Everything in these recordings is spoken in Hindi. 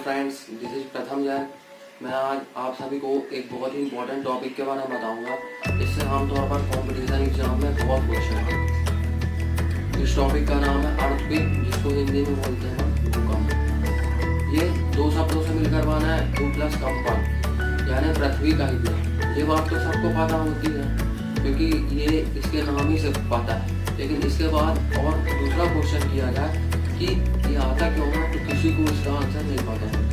फ्रेंड्स, दिस इज प्रथम जैन। मैं आज आप सभी को एक बहुत ही इंपॉर्टेंट टॉपिक के बारे में बताऊंगा। इससे आमतौर पर कंपटीशन एग्जाम में बहुत क्वेश्चन आते हैं। इस टॉपिक का नाम है अर्थक्वेक, जिसको हिंदी में बोलते हैं भूकंप। ये दो शब्दों से मिलकर बना है, भू प्लस कंपन, यानी पृथ्वी का हिलना। ये बात तो सबको पता होती है क्योंकि ये इसके नाम ही से पता है, लेकिन इसके बाद और दूसरा क्वेश्चन किया जाए कि ये आता क्यों है, तो किसी को इसका आंसर नहीं पता होता।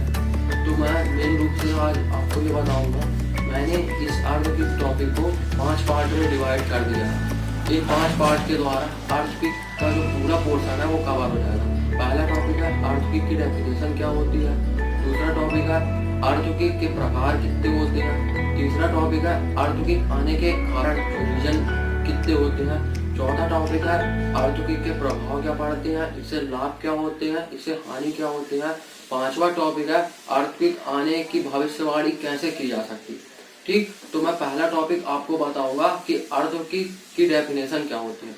तो मैं मेन रूप से आज आपको ये बताऊंगा। मैंने इस अर्थक्वेक टॉपिक को 5 पार्ट में डिवाइड कर दिया है। ये 5 पार्ट के द्वारा अर्थक्वेक का जो पूरा पोर्शन है वो कवर हो जाएगा। पहला टॉपिक है अर्थक्वेक की डेफिनेशन क्या होती है। दूसरा टॉपिक है अर्थक्वेक के प्रकार कितने होते हैं। तीसरा टॉपिक है अर्थक्वेक आने के कारण रीजन कितने होते हैं। चौथा टॉपिक है अर्थक्वेक के प्रभाव क्या पड़ते हैं, इससे लाभ क्या होते हैं, इससे हानि क्या होते हैं। पांचवा टॉपिक है अर्थक्वेक आने की भविष्यवाणी कैसे की जा सकती है। ठीक, तो मैं पहला टॉपिक आपको बताऊंगा कि अर्थक्वेक की डेफिनेशन क्या होती है।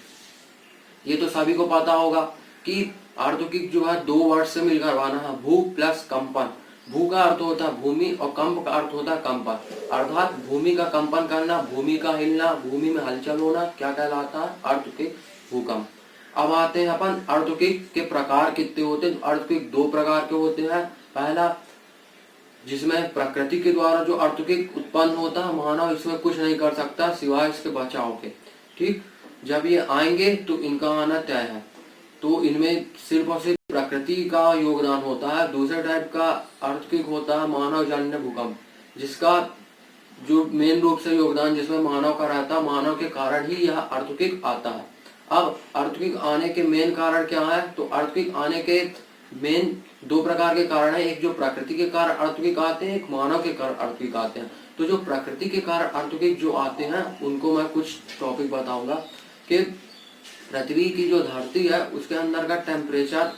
ये तो सभी को पता होगा कि अर्थक्वेक जो है 2 वर्ड से मिलकर बना है, भू प्लस कंपन। भू का अर्थ होता है भूमि और कंप का अर्थ होता है कंपन, अर्थात भूमि का कंपन करना, भूमि का हिलना, भूमि में हलचल होना क्या कहलाता है, अर्थक्वेक, भूकंप। अब आते हैं अपन अर्थक्वेक के प्रकार कितने होते हैं। अर्थक्वेक 2 प्रकार के होते हैं। पहला, जिसमें प्रकृति के द्वारा जो अर्थक्वेक उत्पन्न होता है, मानव इसमें कुछ नहीं कर सकता सिवाय इसके बचाव के। ठीक, जब ये आएंगे तो इनका आना तय है, तो इनमें सिर्फ और सिर्फ प्रकृति का योगदान होता है। दूसरे टाइप का अर्थक्वेक होता है मानव जन्य भूकंप, जिसका जो मेन रूप से योगदान जिसमें मानव का रहता है, मानव के कारण ही यह अर्थक्वेक आता है। अब अर्थक्वेक आने के मेन कारण क्या है, तो अर्थक्वेक आने के मेन 2 प्रकार के कारण है। एक जो प्रकृति के कारण अर्थक्वेक आते हैं, एक मानव के कारण अर्थक्वेक आते हैं। तो जो प्रकृति के कारण अर्थक्वेक जो आते हैं उनको मैं कुछ टॉपिक बताऊंगा कि पृथ्वी की जो धरती है उसके अंदर का टेम्परेचर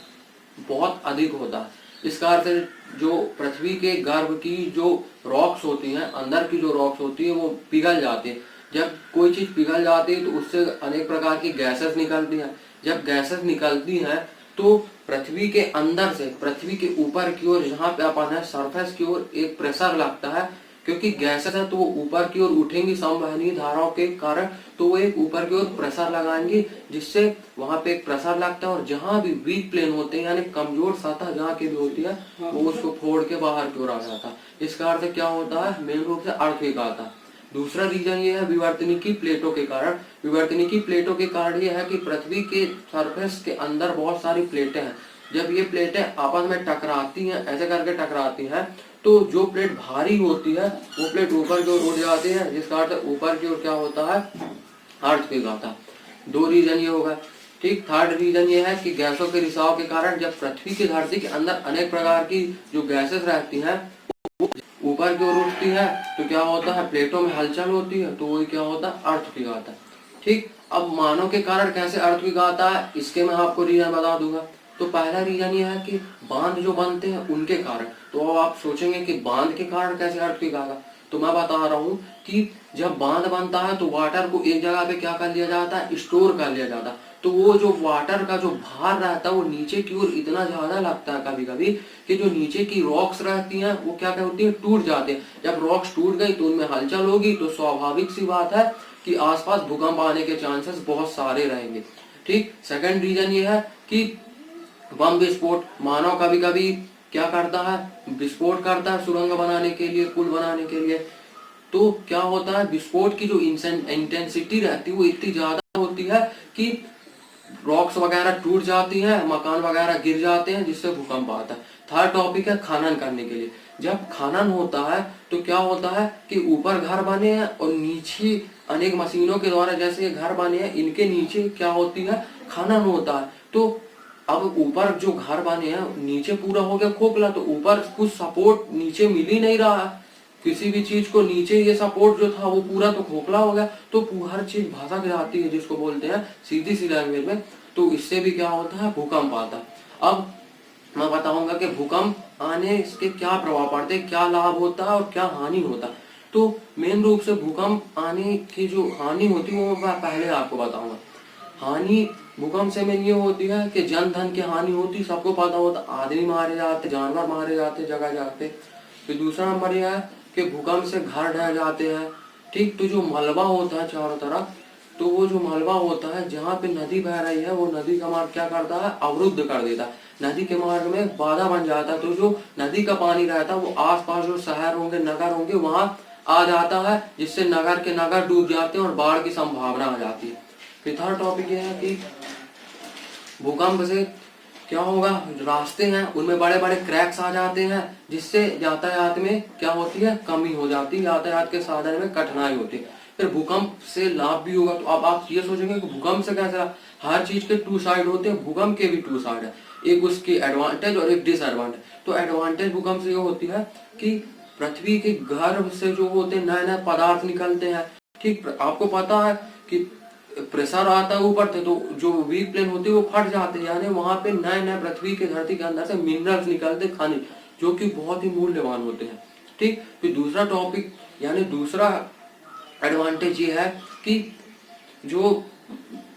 बहुत अधिक होता है। इस कारण से जो पृथ्वी के गर्भ की जो रॉक्स होती हैं, अंदर की जो रॉक्स होती है वो पिघल जाती है। जब कोई चीज पिघल जाती है तो उससे अनेक प्रकार की गैसेस निकलती हैं। जब गैसेस निकलती हैं तो पृथ्वी के अंदर से पृथ्वी के ऊपर की ओर, जहाँ पे अपन है सरफेस की ओर, एक प्रेशर लगता है, क्योंकि गैसेस है तो वो ऊपर की ओर उठेंगी संवहनीय धाराओं के कारण, तो वो एक ऊपर की ओर प्रेशर लगाएंगी, जिससे वहां पे एक प्रेशर लगता है और जहां भी वीक प्लेन होते हैं यानी कमजोर सतह जहाँ की भी होती है वो उसको फोड़ के बाहर की ओर आ जाता है। इस कारण से क्या होता है, मेन रूप से अर्थक्वेक आता है। दूसरा रीजन ये है विवर्तनिकी प्लेटों के कारण। विवर्तनिकी प्लेटों के कारण ये है कि पृथ्वी के सरफेस के अंदर बहुत सारी प्लेटें हैं। जब ये प्लेटें आपस में टकराती हैं, ऐसे करके टकराती हैं, तो जो प्लेट भारी होती है वो प्लेट ऊपर की ओर उड़ जाती है, जिस कारण से ऊपर की ओर क्या होता है, अर्थक्वेक आता है। 2 रीजन ये होगा। ठीक, थर्ड रीजन ये है कि गैसों के रिसाव के कारण जब पृथ्वी की धरती के अंदर अनेक प्रकार की जो गैसेस रहती हैं ऊपर की ओर उठती है, तो क्या होता है, प्लेटों में हलचल होती है, तो वही क्या होता है, अर्थक्वेक आता है। ठीक, अब मानव के कारण कैसे अर्थक्वेक आता है, इसके मैं आपको रीजन बता दूंगा। तो पहला रीजन ये है कि बांध जो बनते हैं उनके कारण। तो अब आप सोचेंगे कि बांध के कारण कैसे अर्थक्वेक आएगा, तो मैं बता रहा हूँ कि जब बांध बनता है तो वाटर को एक जगह पे क्या कर लिया जाता है, स्टोर कर लिया जाता है। तो वो जो वाटर का जो भार रहता है वो नीचे की ओर इतना ज्यादा लगता है कभी कभी कि जो नीचे की रॉक्स रहती हैं वो क्या होती है, टूट जाते हैं। जब रॉक्स टूट गई तो उनमें हलचल होगी, तो स्वाभाविक सी बात है कि आसपास भूकंप आने के चांसेस बहुत सारे रहेंगे। ठीक, सेकंड रीजन ये है कि बम विस्फोट। मानव कभी कभी क्या करता है, विस्फोट करता है सुरंग बनाने के लिए, पुल बनाने के लिए। तो क्या होता है, विस्फोट की जो इंटेंसिटी रहती है वो इतनी ज्यादा होती है कि रॉक्स वगैरह टूट जाती हैं, मकान वगैरह गिर जाते हैं, जिससे भूकंप आता है। थर्ड टॉपिक है खनन करने के लिए। जब खनन होता है तो क्या होता है कि ऊपर घर बने हैं और नीचे अनेक मशीनों के द्वारा जैसे ये घर बने हैं, इनके नीचे क्या होती है, खनन होता है। तो अब ऊपर जो घर बने हैं, नीचे पूरा हो गया खोखला, तो ऊपर कुछ सपोर्ट नीचे मिल ही नहीं रहा है किसी भी चीज को। नीचे ये सपोर्ट जो था वो पूरा तो खोखला हो गया, तो हर चीज भसक जाती है, जिसको बोलते हैं सीधी सी लैंग्वेज में। तो इससे भी क्या होता है, भूकंप आता है। अब मैं बताऊंगा कि भूकंप आने इसके क्या प्रभाव पड़ते हैं, क्या लाभ होता है और क्या हानि होता है। तो मेन रूप से भूकंप आने की जो हानि होती है वो मैं पहले आपको बताऊंगा। हानि भूकंप से मेन ये होती है कि जन धन की हानि होती, सबको पता होता, आदमी मारे जाते, जानवर मारे जाते जगह जगह पे। फिर दूसरा नंबर यह है कि भूकंप से घर ढह जाते हैं। ठीक, तो जो मलबा होता है चारों तरफ, तो वो जो मलबा होता है जहाँ पे नदी बह रही है, वो नदी का मार्ग क्या करता है, अवरुद्ध कर देता है, नदी के मार्ग में बाधा बन जाता है। तो जो नदी का पानी रहता है वो आसपास जो शहर होंगे, नगर होंगे, वहां आ जाता है, जिससे नगर के नगर डूब जाते हैं और बाढ़ की संभावना आ जाती है। फिर थर्ड टॉपिक यह है कि भूकंप से क्या होगा, रास्ते हैं उनमें बड़े बड़े क्रैक्स आ जाते हैं, जिससे यातायात में क्या होती है, कमी हो जाती है, यातायात के साधन में कठिनाई होती है। फिर भूकंप से लाभ भी होगा। तो अब आप ये सोचेंगे कि भूकंप से कैसे लाभ? हर चीज के टू साइड होते हैं, भूकंप के भी टू साइड है, एक उसकी एडवांटेज और एक डिसएडवांटेज। तो एडवांटेज भूकंप से ये होती है कि पृथ्वी के गर्भ से जो होते हैं नए नए पदार्थ निकलते हैं। ठीक, आपको पता है कि प्रेशर आता है ऊपर से, तो जो वीक प्लेन होती है वो फट जाते हैं, यानी वहां पे नए नए पृथ्वी के धरती के अंदर से मिनरल्स निकलते, खनिज, जो कि बहुत ही मूल्यवान होते हैं। ठीक, फिर दूसरा टॉपिक यानी दूसरा एडवांटेज ये है कि जो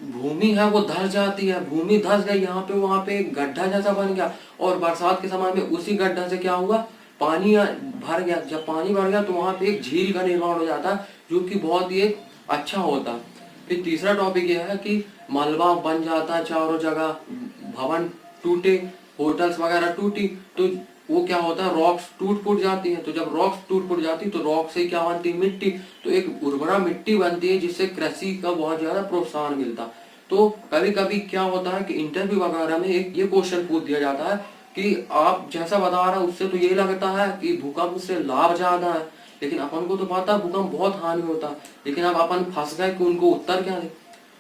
भूमि है वो धस जाती है, भूमि धस गई, यहाँ पे वहां पे एक गड्ढा जैसा बन गया, और बरसात के समय में उसी गड्ढा से क्या हुआ, पानी भर गया। जब पानी भर गया तो वहां पे एक झील का निर्माण हो जाता है, जो कि बहुत ही अच्छा होता है। फिर तीसरा टॉपिक यह है कि मलबा बन जाता है चारों जगह, भवन टूटे, होटल्स वगैरह टूटी, तो वो क्या होता है, रॉक्स टूट फूट जाती है। तो जब रॉक्स टूट फूट जाती है तो रॉक से क्या बनती है, मिट्टी, तो एक उर्वरा मिट्टी बनती है, जिससे कृषि का बहुत ज्यादा प्रोत्साहन मिलता। तो कभी कभी क्या होता है कि इंटरव्यू वगैरह में एक ये क्वेश्चन पूछ दिया जाता है कि आप जैसा बता रहे हैं उससे तो ये लगता है कि भूकंप से लाभ ज्यादा है, लेकिन अपन को तो पता है भूकंप बहुत हानि होता है, लेकिन अब अपन फंस गए कि उनको उत्तर क्या दे।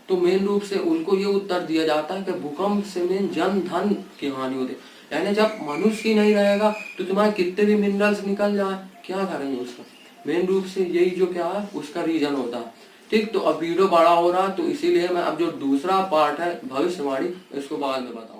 तो मेन रूप से उनको ये उत्तर दिया जाता है कि भूकंप से मेन जन धन की हानि होती है, यानी जब मनुष्य ही नहीं रहेगा तो तुम्हारे कितने भी मिनरल्स निकल जाए, क्या करेंगे उसका। मेन रूप से यही जो क्या है उसका रीजन होता है। ठीक, तो अब वीडियो बड़ा हो रहा है, तो इसीलिए मैं अब जो दूसरा पार्ट है भविष्यवाणी, इसको बाद में बताऊंगा।